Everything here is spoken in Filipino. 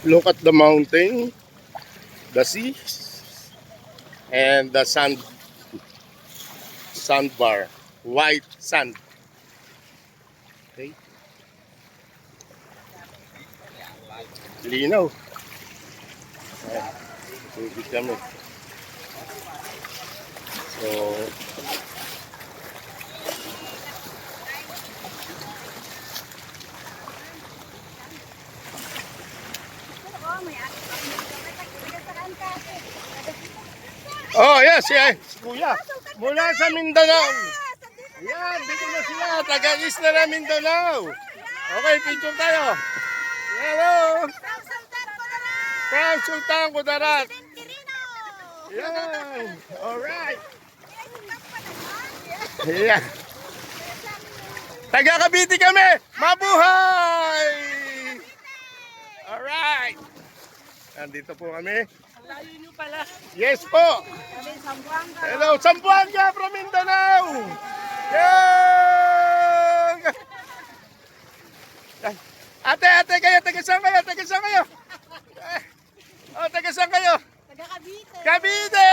Look at the mountain, the sea, and the sandbar. White sand. Okay. Linaw. Ayan. Tubig kami. So, oh, yes, yes, kuya. Mula sa Mindanao. Ayan, dito na sila. Taga-east na na Mindanao. Okay, picture tayo. Hello. From Sultan Kudarat. Ayan. Alright. Ayan. Taga Cavite kami. Mabuhay! Alright. Nandito po kami. Layo nyo pala. Yes po. Kami Zamboanga. Hello, Zamboanga from Mindanao. Yan. Ate, kayo, taga saan kayo? Taga saan kayo? Oh, taga saan kayo? Taga Cavite. Cavite!